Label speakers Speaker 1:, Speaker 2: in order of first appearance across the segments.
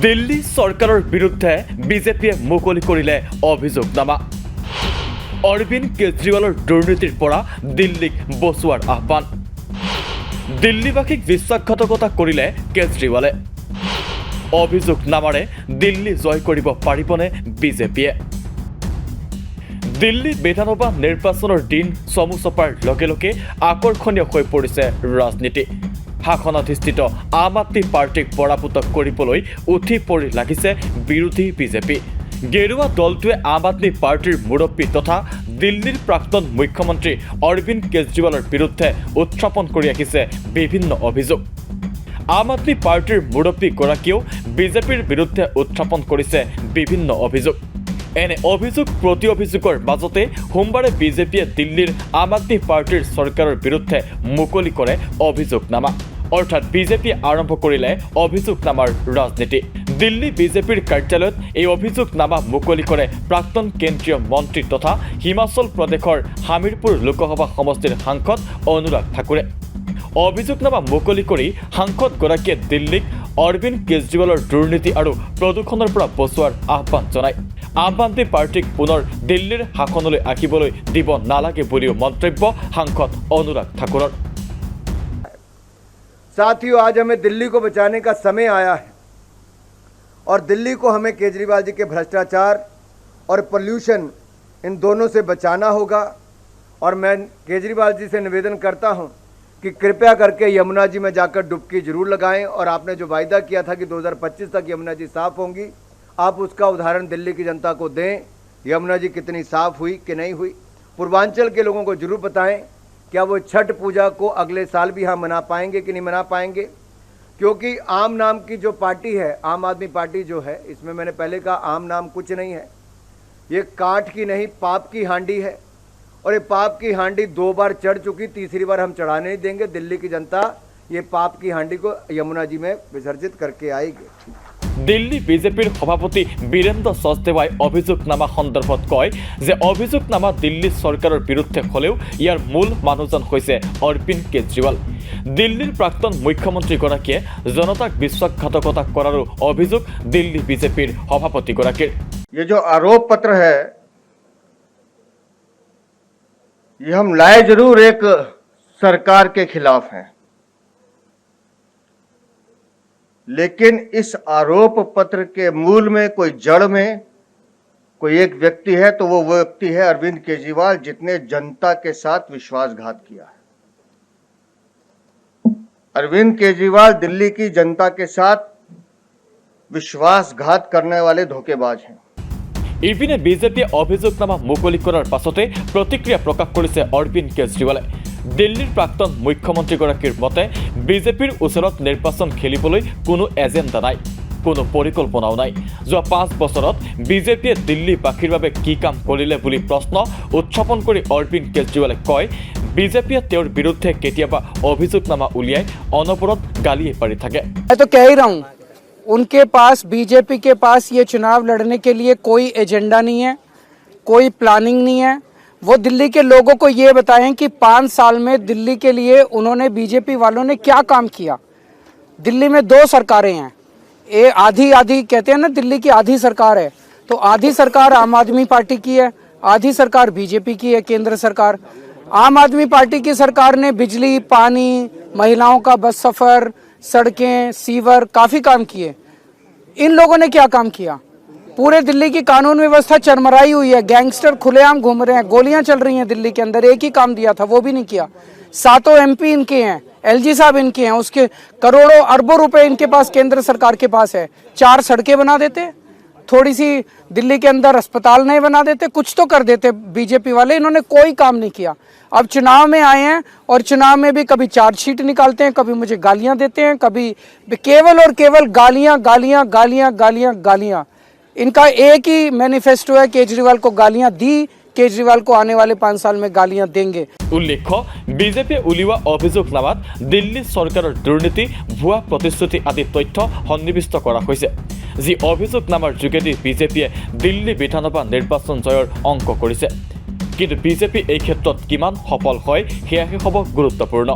Speaker 1: দিল্লী চৰকাৰৰ বিৰুদ্ধে বিজেপিয়ে মুকলি কৰিলে অভিযোগনামা। অৰবিন্দ কেজৰিৱালৰ দুৰ্নীতিৰ পৰা দিল্লীক বচোৱাৰ আহ্বান। দিল্লীবাসীক বিশ্বাসঘাতকতা কৰিলে কেজৰিৱালে। অভিযোগনামাৰে দিল্লী জয় কৰিব পাৰিবনে বিজেপিয়ে? দিল্লী বিধানসভা নিৰ্বাচনৰ দিন চমু চপাৰ লগে লগে আকৰ্ষণীয় হৈ পৰিছে ৰাজনীতি। শাসনাধিষ্ঠিত আম আদমি পাৰ্টিক পৰাভূত কৰিবলৈ উঠি পৰি লাগিছে বিৰোধী বিজেপি। গেৰুৱা দলটোৱে আম আদমি পাৰ্টিৰ মুৰব্বী তথা দিল্লীৰ প্ৰাক্তন মুখ্যমন্ত্ৰী অৰবিন্দ কেজৰিৱালৰ বিৰুদ্ধে উত্থাপন কৰি আহিছে বিভিন্ন অভিযোগ। আম আদমি পাৰ্টিৰ মুৰব্বীগৰাকীয়েও বিজেপিৰ বিৰুদ্ধে উত্থাপন কৰিছে বিভিন্ন অভিযোগ। এনে অভিযোগ প্ৰতি অভিযোগৰ মাজতে সোমবাৰে বিজেপিয়ে দিল্লীৰ আম আদমি পাৰ্টিৰ চৰকাৰৰ বিৰুদ্ধে মুকলি কৰে অভিযোগনামা। অৰ্থাৎ বিজেপিয়ে আৰম্ভ কৰিলে অভিযোগনামাৰ ৰাজনীতি। দিল্লী বিজেপিৰ কাৰ্যালয়ত এই অভিযোগনামা মুকলি কৰে প্ৰাক্তন কেন্দ্ৰীয় মন্ত্ৰী তথা হিমাচল প্ৰদেশৰ হামিৰপুৰ লোকসভা সমষ্টিৰ সাংসদ অনুৰাগ ঠাকুৰে। অভিযোগনামা মুকলি কৰি সাংসদগৰাকীয়ে দিল্লীক অৰবিন্দ কেজৰিৱালৰ দুৰ্নীতি আৰু প্ৰদূষণৰ পৰা বচোৱাৰ আহ্বান জনায়। আম আদমি পাৰ্টিক পুনৰ দিল্লীৰ শাসনলৈ আহিবলৈ দিব নালাগে বুলিও মন্তব্য সাংসদ অনুৰাগ ঠাকুৰৰ।
Speaker 2: साथियों, आज हमें दिल्ली को बचाने का समय आया है और दिल्ली को हमें केजरीवाल जी के भ्रष्टाचार और पोल्यूशन इन दोनों से बचाना होगा। और मैं केजरीवाल जी से निवेदन करता हूं कि कृपया करके यमुना जी में जाकर डुबकी जरूर लगाएं और आपने जो वायदा किया था कि 2025 तक यमुना जी साफ होंगी, आप उसका उदाहरण दिल्ली की जनता को दें। यमुना जी कितनी साफ हुई कि नहीं हुई, पूर्वांचल के लोगों को जरूर बताएं। क्या वो छठ पूजा को अगले साल भी हम मना पाएंगे कि नहीं मना पाएंगे? क्योंकि आम नाम की जो पार्टी है, आम आदमी पार्टी जो है, इसमें मैंने पहले कहा आम नाम कुछ नहीं है, ये काठ की नहीं पाप की हांडी है। और ये पाप की हांडी 2 बार चढ़ चुकी, तीसरी बार हम चढ़ाने नहीं देंगे। दिल्ली की जनता ये पाप की हांडी को यमुना जी में विसर्जित करके आएगी।
Speaker 1: দিল্লী বিজেপিৰ সভাপতি বীৰেন্দ্ৰ সচদেৱাই অভিযোগনামা সন্দৰ্ভত কয় যে অভিযোগনামা দিল্লী চৰকাৰৰ বিৰুদ্ধে হ'লেও ইয়াৰ মূল মানুহজন হৈছে অৰবিন্দ কেজৰিৱাল। দিল্লীৰ প্ৰাক্তন মুখ্যমন্ত্ৰীগৰাকীয়ে জনতাক বিশ্বাসঘাতকতা কৰাৰো অভিযোগ দিল্লী বিজেপিৰ সভাপতিগৰাকীৰ।
Speaker 2: ये जो आरोप पत्र है ये हम लाए जरूर एक सरकार के खिलाफ हैं, लेकिन इस आरोप पत्र के मूल में कोई जड़ में कोई एक व्यक्ति है, तो वो व्यक्ति है अरविंद केजरीवाल, जिसने जनता के साथ विश्वासघात किया है। अरविंद केजरीवाल दिल्ली की जनता के साथ विश्वासघात करने वाले धोखेबाज हैं।
Speaker 1: ইপিনে বিজেপিয়ে অভিযোগনামা মুকলি কৰাৰ পাছতে প্ৰতিক্ৰিয়া প্ৰকাশ কৰিছে অৰবিন্দ কেজৰিৱালে। দিল্লীৰ প্ৰাক্তন মুখ্যমন্ত্ৰীগৰাকীৰ মতে বিজেপিৰ ওচৰত নিৰ্বাচন খেলিবলৈ কোনো এজেণ্ডা নাই, কোনো পৰিকল্পনাও নাই। যোৱা 5 বছৰত বিজেপিয়ে দিল্লীবাসীৰ বাবে কি কাম কৰিলে বুলি প্ৰশ্ন উত্থাপন কৰি অৰবিন্দ কেজৰিৱালে কয়, বিজেপিয়ে তেওঁৰ বিৰুদ্ধে কেতিয়াবা অভিযোগনামা উলিয়াই অনবৰত গালিয়ে পাৰি থাকে।
Speaker 3: मैं तो कह ही रहा हूँ, उनके पास, बीजेपी के पास ये चुनाव लड़ने के लिए कोई एजेंडा नहीं है, कोई प्लानिंग नहीं है। वो दिल्ली के लोगों को ये बताएं कि 5 साल में दिल्ली के लिए उन्होंने, बीजेपी वालों ने क्या काम किया। दिल्ली में 2 सरकारें हैं, ये आधी आधी कहते हैं ना, दिल्ली की आधी सरकार है। तो आधी सरकार आम आदमी पार्टी की है, आधी सरकार बीजेपी की है, केंद्र सरकार। आम आदमी पार्टी की सरकार ने बिजली, पानी, महिलाओं का बस सफ़र, सड़कें, सीवर, काफ़ी काम किए। इन लोगों ने क्या काम किया? पूरे दिल्ली की कानून व्यवस्था चरमराई हुई है, गैंगस्टर खुलेआम घूम रहे हैं, गोलियां चल रही हैं दिल्ली के अंदर। एक ही काम दिया था, वो भी नहीं किया। 7 MP इनके हैं, LG साहब इनके हैं, उसके करोड़ों अरबों रुपए इनके पास केंद्र सरकार के पास है। 4 सड़कें बना देते, थोड़ी सी दिल्ली के अंदर अस्पताल नहीं बना देते, कुछ तो कर देते बीजेपी वाले। इन्होंने कोई काम नहीं किया। अब चुनाव में आए हैं और चुनाव में भी कभी चार्जशीट निकालते हैं, कभी मुझे गालियां देते हैं, कभी केवल और केवल गालियां गालियां गालियां गालियां गालियां। इनका एक ही मैनिफेस्टो है, केजरीवाल को गालियां दी, केजरीवाल को आने वाले 5 साल में गालियां देंगे।
Speaker 1: উল্লেখ্য, বিজেপিয়ে উলিওৱা অভিযোগনামাত দিল্লী চৰকাৰৰ দুৰ্নীতি, ভুৱা প্ৰতিশ্ৰুতি আদি তথ্য সন্নিৱিষ্ট কৰা হৈছে, যি অভিযোগনামাৰ যোগেদি বিজেপিয়ে দিল্লী বিধানসভা নিৰ্বাচন জয়ৰ অংক কৰিছে। কিন্তু বিজেপি এই ক্ষেত্ৰত কিমান সফল হয় সেয়াহে হ'ব গুৰুত্বপূৰ্ণ।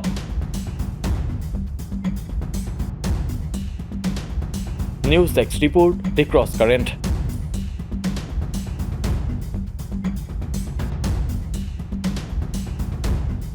Speaker 1: News Desk Report, The Cross Current.